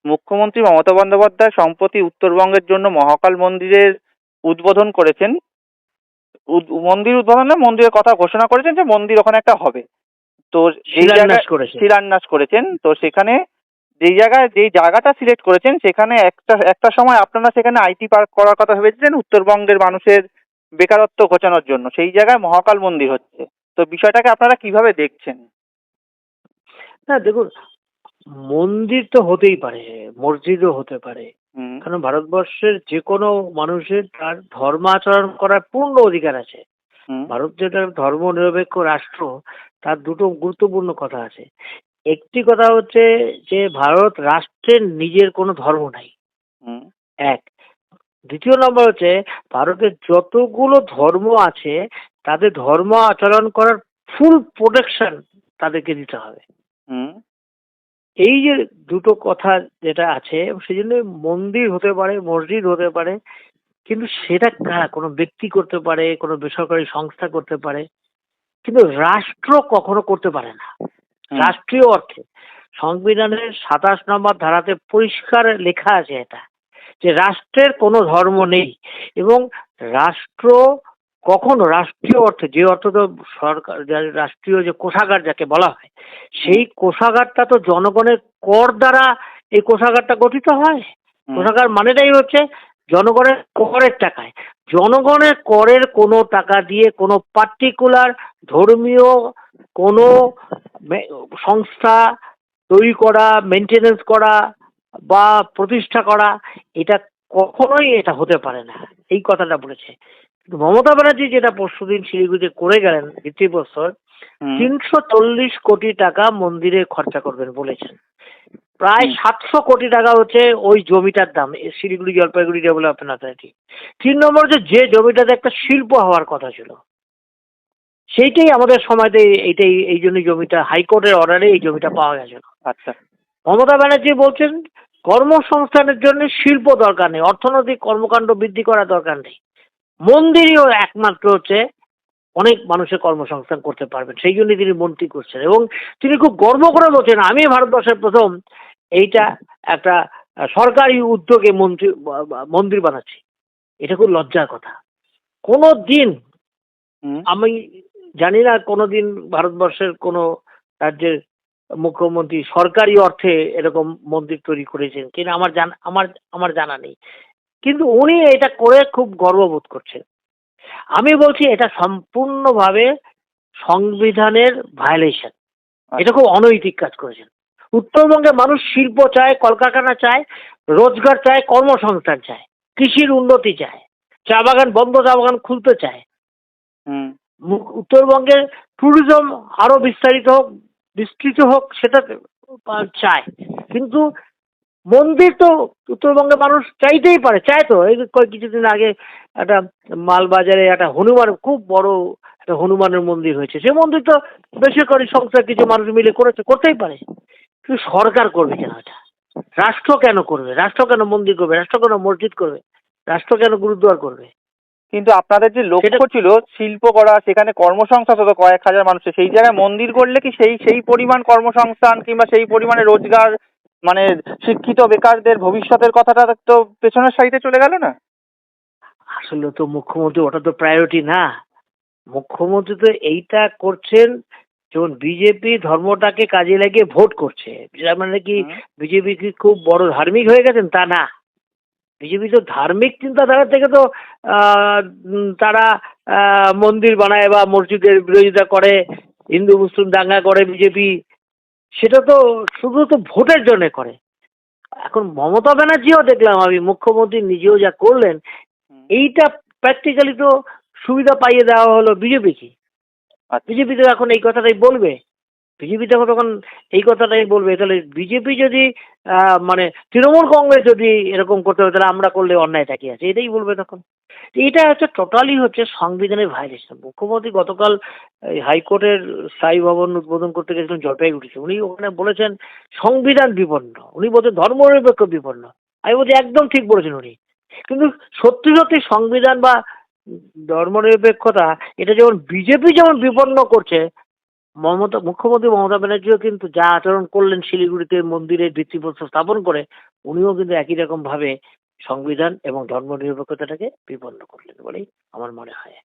মুখ্যমন্ত্রী মমতা বন্দ্যোপাধ্যায় সম্প্রতি উত্তরবঙ্গের জন্য মহাকাল মন্দিরের উদ্বোধন করেছেন। মন্দির উদ্বোধন না, মন্দিরের কথা ঘোষণা করেছেন যে মন্দির ওখানে একটা হবে। তো যেই শিলান্যাস জায়গায় করেছে। শিলান্যাস করেছেন, তো সেখানে যেই জায়গাটা সিলেক্ট করেছেন সেখানে একটা একটা সময় আপনারা সেখানে আইটি পার্ক করার কথা ভেবেছিলেন উত্তরবঙ্গের মানুষের বেকারত্ব ঘোচানোর জন্য। সেই জায়গায় মহাকাল মন্দির হচ্ছে। তো বিষয়টাকে আপনারা কিভাবে দেখছেন? না দেখুন, মন্দির তো হতেই পারে, মসজিদও হতে পারে, হুম। কারণ ভারতবর্ষের যে কোনো মানুষের তার ধর্মাচরণ করার পূর্ণ অধিকার আছে। হুম। ভারত যেটা ধর্ম নিরপেক্ষ রাষ্ট্র, তার দুটো গুরুত্বপূর্ণ কথা আছে। একটি কথা হচ্ছে যে ভারত রাষ্ট্রের নিজের কোনো ধর্ম নাই, হুম। এক। দ্বিতীয় নম্বর হচ্ছে ভারতের যতগুলো ধর্ম আছে তাদের ধর্ম আচরণ করার ফুল প্রোটেকশন তাদেরকে দিতে হবে। হুম। এই যে দুটো কথা যেটা আছে, সেই জন্য মন্দির হতে পারে, মসজিদ হতে পারে, কিন্তু সেটা কারা, কোনো ব্যক্তি করতে পারে, কোনো বেসরকারি সংস্থা করতে পারে, কিন্তু রাষ্ট্র কখনো করতে পারে না। হুম। রাষ্ট্রীয় অর্থে সংবিধানের 27 নম্বর ধারাতে পরিষ্কার লেখা আছে এটা, যে রাষ্ট্রের কোনো ধর্ম নেই, এবং রাষ্ট্র কখনো রাষ্ট্রীয় অর্থে, যে অর্থ তো সরকার, রাষ্ট্রীয় যে কোষাগার যাকে বলা হয়, সেই কোষাগারটা তো জনগণের কর দ্বারা এই কোষাগারটা গঠিত হয়। হুম। কোষাগার মানেটাই হচ্ছে জনগণের করের টাকায়। জনগণের করের কোনো টাকা দিয়ে কোনো পার্টিকুলার ধর্মীয় কোনো সংস্থা তৈরি করা, মেনটেনেন্স করা বা প্রতিষ্ঠা করা, এটা কখনোই এটা হতে পারে না, এই কথাটা বলেছে। কিন্তু মমতা ব্যানার্জি যেটা পরশুদিন শিলিগুড়িতে করে গেলেন ভিত্তিপ্রস্তর, হুম। 340 কোটি টাকা মন্দিরে খরচা করবেন বলেছেন। প্রায় 700 কোটি টাকা হচ্ছে ওই জমিটার দাম, শিলিগুড়ি জলপাইগুড়ি ডেভেলপমেন্ট অথরিটি। 3 নম্বর হচ্ছে যে জমিটাতে একটা শিল্প হওয়ার কথা ছিল, সেইটাই আমাদের সময়তে এইটাই, এই জন্য জমিটা হাইকোর্টের অর্ডারে এই জমিটা পাওয়া গেছিল। আচ্ছা। মমতা ব্যানার্জি বলছেন কর্মসংস্থানের জন্য শিল্প দরকার নেই, অর্থনৈতিক কর্মকাণ্ড বৃদ্ধি করা দরকার নেই, মন্দিরই একমাত্র হচ্ছে অনেক মানুষের কর্মসংস্থান করতে পারবেন, সেই জন্য তিনি মন্ত্রী করছেন। এবং তিনি খুব গর্ব করে বলছেন, আমি ভারতবর্ষের প্রথম এইটা একটা সরকারি উদ্যোগে মন্দির বানাচ্ছি। এটা খুব লজ্জার কথা। কোনো দিন হুম। আমি জানি না কোনোদিন ভারতবর্ষের কোনো রাজ্যের মুখ্যমন্ত্রী সরকারি অর্থে এরকম মন্দির তৈরি করেছেন কিনা আমার জানা নেই, কিন্তু উনি এটা করে খুব গর্ববোধ করছেন। আমি বলছি এটা সম্পূর্ণভাবে সংবিধানের ভায়োলেশন, এটা খুব অনৈতিক কাজ করেছেন। উত্তরবঙ্গে মানুষ শিল্প চায়, কলকারখানা চায়, রোজগার চায়, কর্মসংস্থান চায়, কৃষির উন্নতি চায়, চা বাগান বন্ধ, চা বাগান খুলতে চায়, হুম। উত্তরবঙ্গের ট্যুরিজম আরো বিস্তৃত হোক সেটা চায়। কিন্তু মন্দির তো উত্তরবঙ্গের মানুষ চাইতেই পারে, চায় তো। এই কিছুদিন আগে একটা মালবাজারে একটা হনুমান, খুব বড় একটা হনুমানের মন্দির হয়েছে, সে মন্দির তো বেসরকারি সংস্থা কিছু মানুষ মিলে করতেই পারে, কিন্তু সরকার করবে কেন এটা? রাষ্ট্র কেন করবে? রাষ্ট্র কেন মন্দির করবে? রাষ্ট্র কেন মসজিদ করবে? রাষ্ট্র কেন গুরুদ্বার করবে? কিন্তু আপনাদের যে সেটা লক্ষ্য ছিল শিল্প করা, সেখানে কর্মসংস্থান হতো কয়েক হাজার মানুষের, সেই জায়গায় মন্দির করলে কি সেই সেই পরিমাণ কর্মসংস্থান কিংবা সেই পরিমাণে রোজগার, মানে শিক্ষিত বেকারদের ভবিষ্যতের কথাটা তো পেছনের সারিতে চলে গেল না? আসলে তো মুখ্যমন্ত্রী ওটা তো প্রায়োরিটি না। মুখ্যমন্ত্রী তো এইটা করছেন, যেমন বিজেপি ধর্মটাকে কাজে লাগিয়ে ভোট করছে, যেটা মানে কি হুম। বিজেপি কি খুব বড় ধার্মিক হয়ে গেছেন তা না। বিজেপি তো ধার্মিক চিন্তাধারা থেকে তো তারা মন্দির বানায় বা মসজিদের বিরোধিতা করে, হিন্দু মুসলিম দাঙ্গা করে বিজেপি, সেটা তো শুধু তো ভোটের জন্য করে। এখন মমতা ব্যানার্জিও দেখলাম আমি, মুখ্যমন্ত্রী নিজেও যা করলেন, হুম। এইটা প্র্যাকটিক্যালি তো সুবিধা পাইয়ে দেওয়া হলো বিজেপিকে। আচ্ছা। বিজেপি তো এখন এই কথাটাই বলবে, বিজেপি তখন এই কথাটাই বলবে। তাহলে বিজেপি যদি মানে তৃণমূল কংগ্রেস যদি এরকম করতে হবে, তাহলে আমরা করলে অন্যায়টা কি আছে, এটাই বলবে তখন। এটা হচ্ছে টোটালি হচ্ছে সংবিধানের ভাইলেশন। মুখ্যমন্ত্রী গতকাল এই হাইকোর্টের স্থায়ী ভবন উদ্বোধন করতে গেছিলেন জলপাইগুড়িতে, উনি ওখানে বলেছেন সংবিধান বিপন্ন, উনি বলছেন ধর্মনিরপেক্ষ বিপন্ন। আমি বলছি একদম ঠিক বলেছেন উনি, কিন্তু সত্যি সত্যি সংবিধান বা ধর্মনিরপেক্ষতা এটা যেমন বিজেপি যেমন বিপন্ন করছে, মুখ্যমন্ত্রী মমতা ব্যানার্জিও কিন্তু যা আচরণ করলেন শিলিগুড়িতে মন্দিরের ভিত্তিপ্রস্তর স্থাপন করে, উনিও কিন্তু একই রকম ভাবে সংবিধান এবং ধর্মনিরপেক্ষতাটাকে বিপন্ন করলেন বলেই আমার মনে হয়।